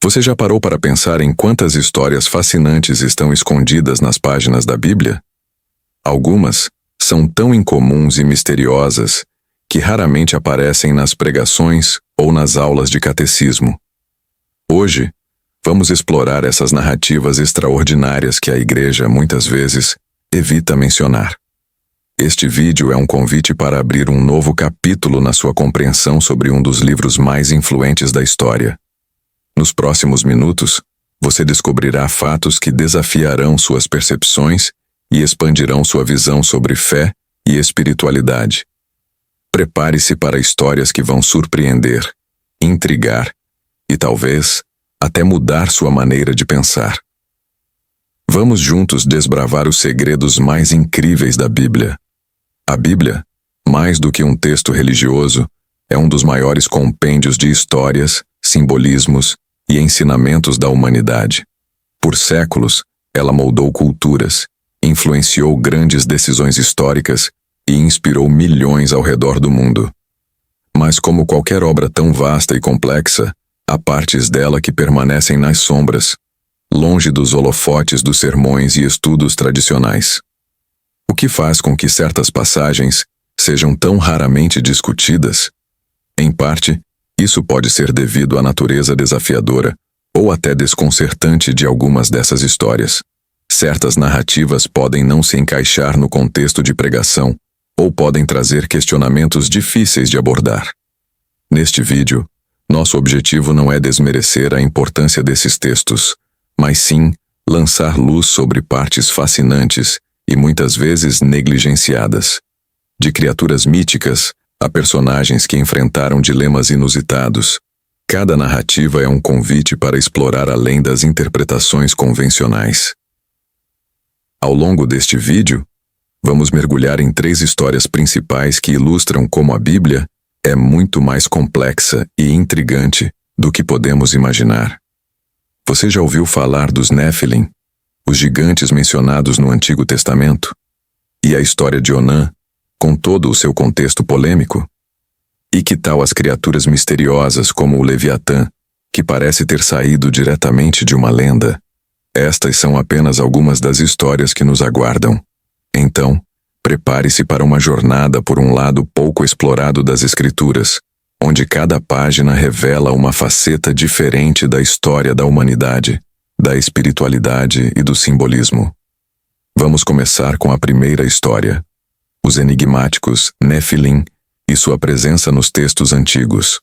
Você já parou para pensar em quantas histórias fascinantes estão escondidas nas páginas da Bíblia? Algumas são tão incomuns e misteriosas que raramente aparecem nas pregações ou nas aulas de catecismo. Hoje, vamos explorar essas narrativas extraordinárias que a Igreja, muitas vezes, evita mencionar. Este vídeo é um convite para abrir um novo capítulo na sua compreensão sobre um dos livros mais influentes da história. Nos próximos minutos, você descobrirá fatos que desafiarão suas percepções e expandirão sua visão sobre fé e espiritualidade. Prepare-se para histórias que vão surpreender, intrigar e talvez até mudar sua maneira de pensar. Vamos juntos desbravar os segredos mais incríveis da Bíblia. A Bíblia, mais do que um texto religioso, é um dos maiores compêndios de histórias, simbolismos e ensinamentos da humanidade. Por séculos, ela moldou culturas, influenciou grandes decisões históricas e inspirou milhões ao redor do mundo. Mas como qualquer obra tão vasta e complexa, há partes dela que permanecem nas sombras, longe dos holofotes dos sermões e estudos tradicionais. O que faz com que certas passagens sejam tão raramente discutidas? Em parte, isso pode ser devido à natureza desafiadora ou até desconcertante de algumas dessas histórias. Certas narrativas podem não se encaixar no contexto de pregação ou podem trazer questionamentos difíceis de abordar. Neste vídeo, nosso objetivo não é desmerecer a importância desses textos, mas sim lançar luz sobre partes fascinantes e muitas vezes negligenciadas. De criaturas míticas a personagens que enfrentaram dilemas inusitados, cada narrativa é um convite para explorar além das interpretações convencionais. Ao longo deste vídeo, vamos mergulhar em 3 histórias principais que ilustram como a Bíblia é muito mais complexa e intrigante do que podemos imaginar. Você já ouviu falar dos Néfilim, os gigantes mencionados no Antigo Testamento? E a história de Onã, com todo o seu contexto polêmico? E que tal as criaturas misteriosas como o Leviatã, que parece ter saído diretamente de uma lenda? Estas são apenas algumas das histórias que nos aguardam. Então, prepare-se para uma jornada por um lado pouco explorado das Escrituras, onde cada página revela uma faceta diferente da história da humanidade, da espiritualidade e do simbolismo. Vamos começar com a primeira história: os enigmáticos Néfilim e sua presença nos textos antigos.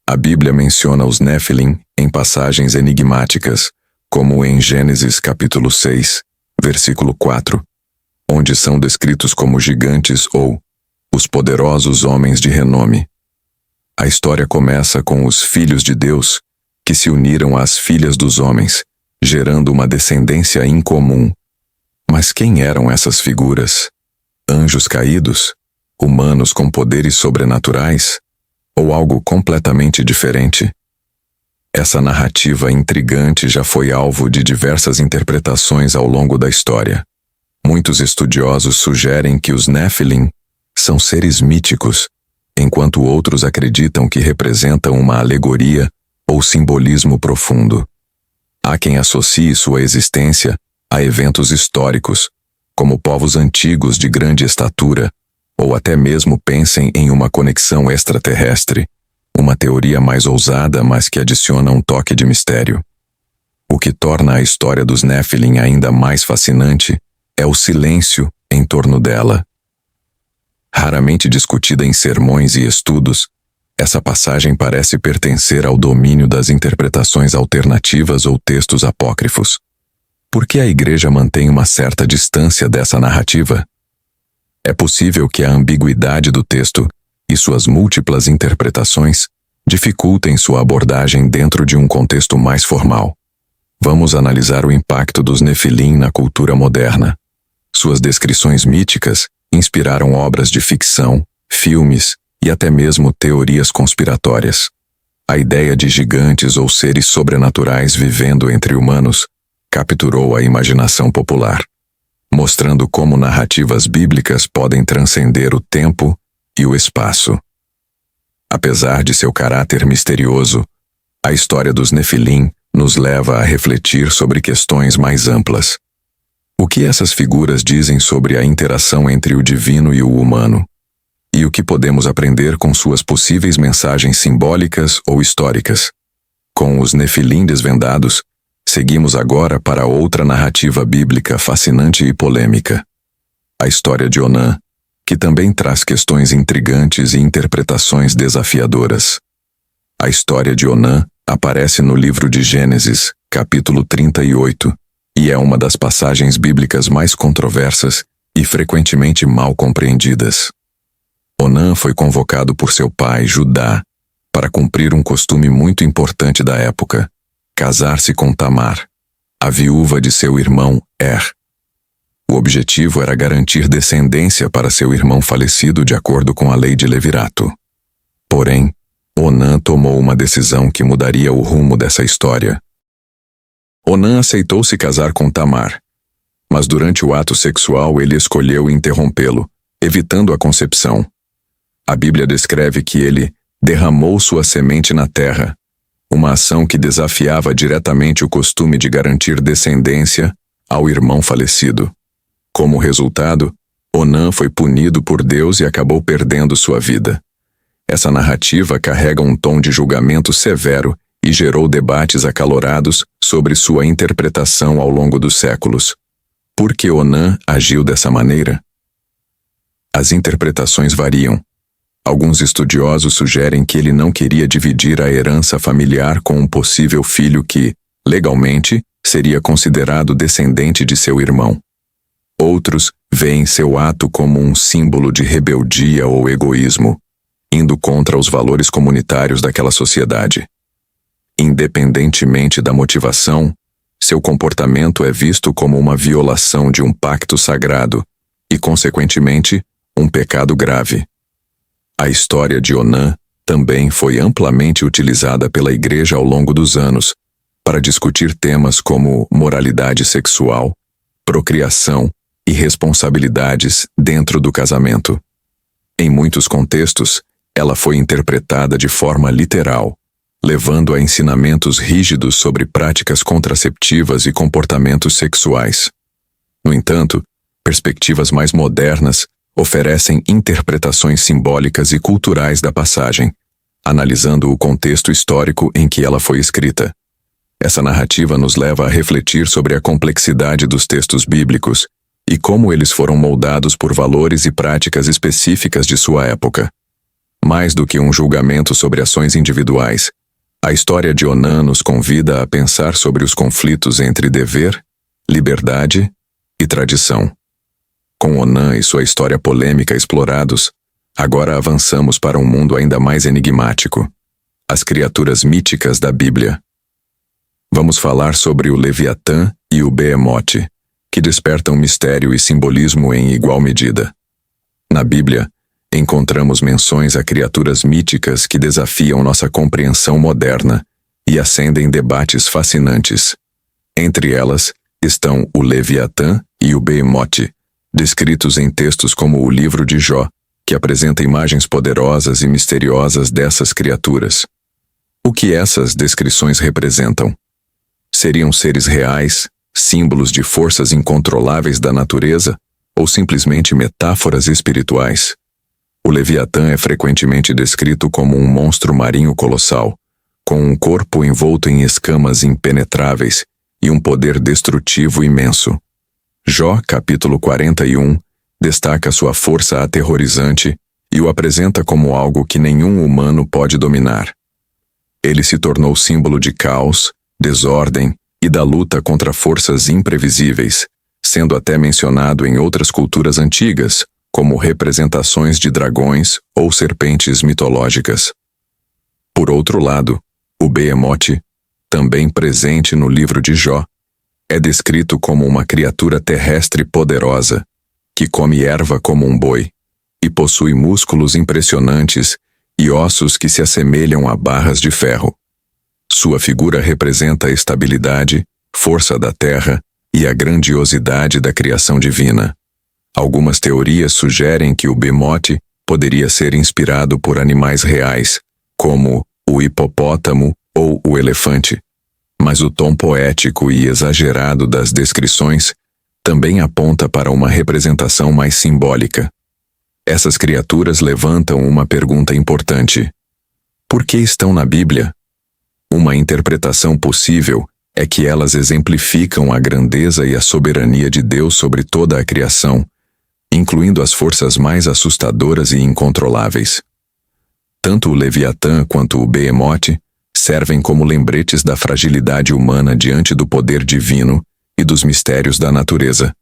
A Bíblia menciona os Néfilim em passagens enigmáticas, como em Gênesis capítulo 6, versículo 4, onde são descritos como gigantes ou os poderosos homens de renome. A história começa com os filhos de Deus, que se uniram às filhas dos homens, gerando uma descendência incomum. Mas quem eram essas figuras? Anjos caídos? Humanos com poderes sobrenaturais? Ou algo completamente diferente? Essa narrativa intrigante já foi alvo de diversas interpretações ao longo da história. Muitos estudiosos sugerem que os Néfilim são seres míticos, enquanto outros acreditam que representam uma alegoria ou simbolismo profundo. Há quem associe sua existência a eventos históricos, como povos antigos de grande estatura, ou até mesmo pensem em uma conexão extraterrestre, uma teoria mais ousada, mas que adiciona um toque de mistério. O que torna a história dos Néfilim ainda mais fascinante é o silêncio em torno dela. Raramente discutida em sermões e estudos, essa passagem parece pertencer ao domínio das interpretações alternativas ou textos apócrifos. Por que a Igreja mantém uma certa distância dessa narrativa? É possível que a ambiguidade do texto e suas múltiplas interpretações dificultem sua abordagem dentro de um contexto mais formal. Vamos analisar o impacto dos Nefilim na cultura moderna. Suas descrições míticas inspiraram obras de ficção, filmes e até mesmo teorias conspiratórias. A ideia de gigantes ou seres sobrenaturais vivendo entre humanos capturou a imaginação popular, mostrando como narrativas bíblicas podem transcender o tempo e o espaço. Apesar de seu caráter misterioso, a história dos Nefilim nos leva a refletir sobre questões mais amplas. O que essas figuras dizem sobre a interação entre o divino e o humano? E o que podemos aprender com suas possíveis mensagens simbólicas ou históricas? Com os Nefilim desvendados, seguimos agora para outra narrativa bíblica fascinante e polêmica. A história de Onã, que também traz questões intrigantes e interpretações desafiadoras. A história de Onã aparece no livro de Gênesis, capítulo 38, e é uma das passagens bíblicas mais controversas e frequentemente mal compreendidas. Onã foi convocado por seu pai, Judá, para cumprir um costume muito importante da época, casar-se com Tamar, a viúva de seu irmão Er. O objetivo era garantir descendência para seu irmão falecido de acordo com a lei de Levirato. Porém, Onã tomou uma decisão que mudaria o rumo dessa história. Onã aceitou se casar com Tamar, mas durante o ato sexual ele escolheu interrompê-lo, evitando a concepção. A Bíblia descreve que ele derramou sua semente na terra, uma ação que desafiava diretamente o costume de garantir descendência ao irmão falecido. Como resultado, Onã foi punido por Deus e acabou perdendo sua vida. Essa narrativa carrega um tom de julgamento severo e gerou debates acalorados sobre sua interpretação ao longo dos séculos. Por que Onã agiu dessa maneira? As interpretações variam. Alguns estudiosos sugerem que ele não queria dividir a herança familiar com um possível filho que, legalmente, seria considerado descendente de seu irmão. Outros veem seu ato como um símbolo de rebeldia ou egoísmo, indo contra os valores comunitários daquela sociedade. Independentemente da motivação, seu comportamento é visto como uma violação de um pacto sagrado e, consequentemente, um pecado grave. A história de Onã também foi amplamente utilizada pela Igreja ao longo dos anos para discutir temas como moralidade sexual, procriação e responsabilidades dentro do casamento. Em muitos contextos, ela foi interpretada de forma literal, levando a ensinamentos rígidos sobre práticas contraceptivas e comportamentos sexuais. No entanto, perspectivas mais modernas oferecem interpretações simbólicas e culturais da passagem, analisando o contexto histórico em que ela foi escrita. Essa narrativa nos leva a refletir sobre a complexidade dos textos bíblicos e como eles foram moldados por valores e práticas específicas de sua época. Mais do que um julgamento sobre ações individuais, a história de Onã nos convida a pensar sobre os conflitos entre dever, liberdade e tradição. Com Onã e sua história polêmica explorados, agora avançamos para um mundo ainda mais enigmático: as criaturas míticas da Bíblia. Vamos falar sobre o Leviatã e o Behemote, que despertam mistério e simbolismo em igual medida. Na Bíblia, encontramos menções a criaturas míticas que desafiam nossa compreensão moderna e acendem debates fascinantes. Entre elas estão o Leviatã e o Behemote, descritos em textos como o livro de Jó, que apresenta imagens poderosas e misteriosas dessas criaturas. O que essas descrições representam? Seriam seres reais, símbolos de forças incontroláveis da natureza, ou simplesmente metáforas espirituais? O Leviatã é frequentemente descrito como um monstro marinho colossal, com um corpo envolto em escamas impenetráveis e um poder destrutivo imenso. Jó, capítulo 41, destaca sua força aterrorizante e o apresenta como algo que nenhum humano pode dominar. Ele se tornou símbolo de caos, desordem e da luta contra forças imprevisíveis, sendo até mencionado em outras culturas antigas, como representações de dragões ou serpentes mitológicas. Por outro lado, o Behemote, também presente no livro de Jó, é descrito como uma criatura terrestre poderosa, que come erva como um boi, e possui músculos impressionantes e ossos que se assemelham a barras de ferro. Sua figura representa a estabilidade, força da terra e a grandiosidade da criação divina. Algumas teorias sugerem que o Behemote poderia ser inspirado por animais reais, como o hipopótamo ou o elefante. mas o tom poético e exagerado das descrições também aponta para uma representação mais simbólica. Essas criaturas levantam uma pergunta importante: por que estão na Bíblia? Uma interpretação possível é que elas exemplificam a grandeza e a soberania de Deus sobre toda a criação, incluindo as forças mais assustadoras e incontroláveis. Tanto o Leviatã quanto o Behemoth servem como lembretes da fragilidade humana diante do poder divino e dos mistérios da natureza.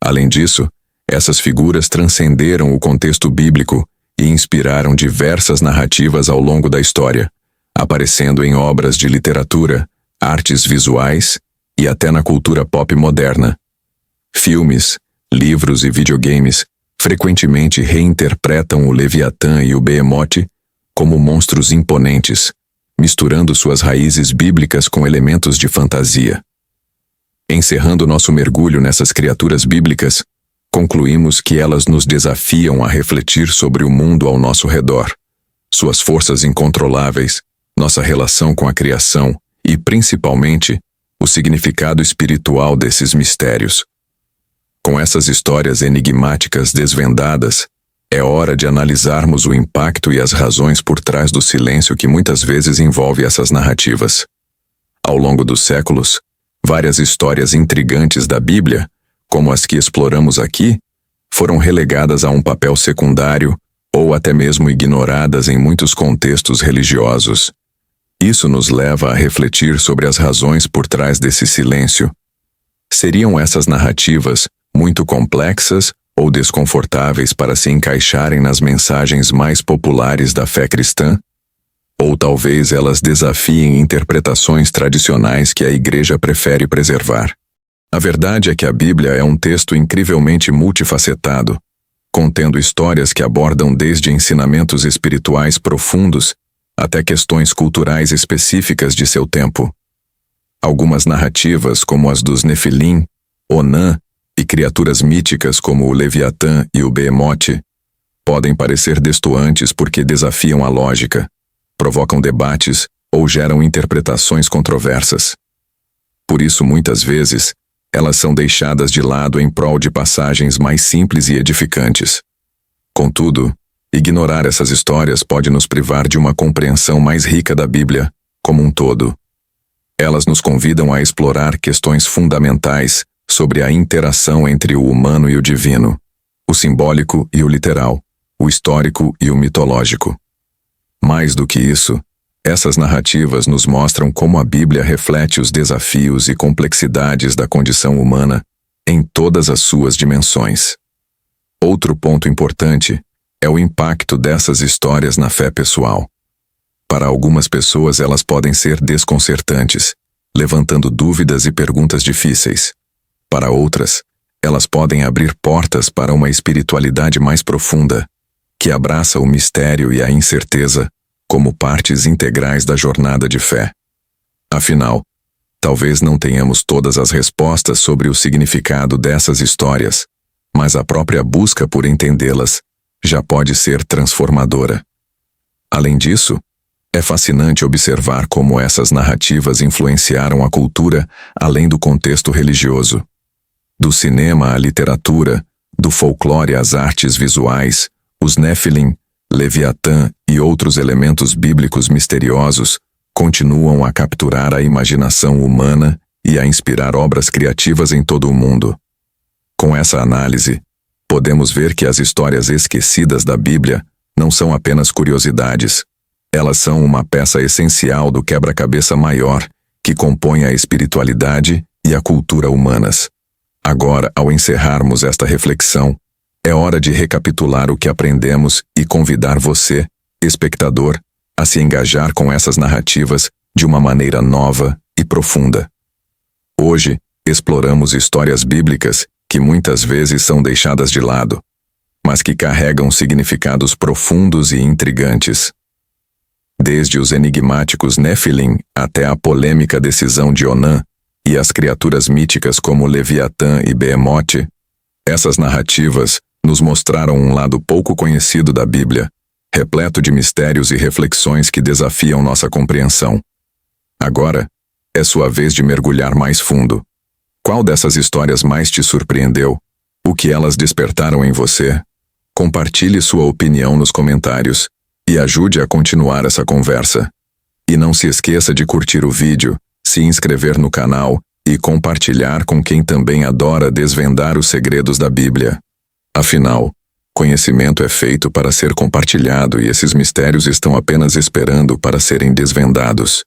Além disso, essas figuras transcenderam o contexto bíblico e inspiraram diversas narrativas ao longo da história, aparecendo em obras de literatura, artes visuais e até na cultura pop moderna. Filmes, livros e videogames frequentemente reinterpretam o Leviatã e o Behemoth como monstros imponentes, misturando suas raízes bíblicas com elementos de fantasia. Encerrando nosso mergulho nessas criaturas bíblicas, concluímos que elas nos desafiam a refletir sobre o mundo ao nosso redor, suas forças incontroláveis, nossa relação com a criação e, principalmente, o significado espiritual desses mistérios. Com essas histórias enigmáticas desvendadas, é hora de analisarmos o impacto e as razões por trás do silêncio que muitas vezes envolve essas narrativas. Ao longo dos séculos, várias histórias intrigantes da Bíblia, como as que exploramos aqui, foram relegadas a um papel secundário ou até mesmo ignoradas em muitos contextos religiosos. Isso nos leva a refletir sobre as razões por trás desse silêncio. Seriam essas narrativas muito complexas ou desconfortáveis para se encaixarem nas mensagens mais populares da fé cristã? Ou talvez elas desafiem interpretações tradicionais que a Igreja prefere preservar? A verdade é que a Bíblia é um texto incrivelmente multifacetado, contendo histórias que abordam desde ensinamentos espirituais profundos até questões culturais específicas de seu tempo. Algumas narrativas, como as dos Nefilim, Onã e criaturas míticas como o Leviatã e o Behemoth, podem parecer destoantes porque desafiam a lógica, provocam debates ou geram interpretações controversas. Por isso, muitas vezes, elas são deixadas de lado em prol de passagens mais simples e edificantes. Contudo, ignorar essas histórias pode nos privar de uma compreensão mais rica da Bíblia como um todo. Elas nos convidam a explorar questões fundamentais sobre a interação entre o humano e o divino, o simbólico e o literal, o histórico e o mitológico. Mais do que isso, essas narrativas nos mostram como a Bíblia reflete os desafios e complexidades da condição humana em todas as suas dimensões. Outro ponto importante é o impacto dessas histórias na fé pessoal. Para algumas pessoas elas podem ser desconcertantes, levantando dúvidas e perguntas difíceis. Para outras, elas podem abrir portas para uma espiritualidade mais profunda, que abraça o mistério e a incerteza como partes integrais da jornada de fé. Afinal, talvez não tenhamos todas as respostas sobre o significado dessas histórias, mas a própria busca por entendê-las já pode ser transformadora. Além disso, é fascinante observar como essas narrativas influenciaram a cultura além do contexto religioso. Do cinema à literatura, do folclore às artes visuais, os Nefilim, Leviatã e outros elementos bíblicos misteriosos continuam a capturar a imaginação humana e a inspirar obras criativas em todo o mundo. Com essa análise, podemos ver que as histórias esquecidas da Bíblia não são apenas curiosidades. Elas são uma peça essencial do quebra-cabeça maior que compõe a espiritualidade e a cultura humanas. Agora, ao encerrarmos esta reflexão, é hora de recapitular o que aprendemos e convidar você, espectador, a se engajar com essas narrativas de uma maneira nova e profunda. Hoje, exploramos histórias bíblicas que muitas vezes são deixadas de lado, mas que carregam significados profundos e intrigantes. Desde os enigmáticos Nefilim até a polêmica decisão de Onã e as criaturas míticas como Leviatã e Behemoth, essas narrativas nos mostraram um lado pouco conhecido da Bíblia, repleto de mistérios e reflexões que desafiam nossa compreensão. Agora, é sua vez de mergulhar mais fundo. Qual dessas histórias mais te surpreendeu? O que elas despertaram em você? Compartilhe sua opinião nos comentários e ajude a continuar essa conversa. E não se esqueça de curtir o vídeo, se inscrever no canal e compartilhar com quem também adora desvendar os segredos da Bíblia. Afinal, conhecimento é feito para ser compartilhado e esses mistérios estão apenas esperando para serem desvendados.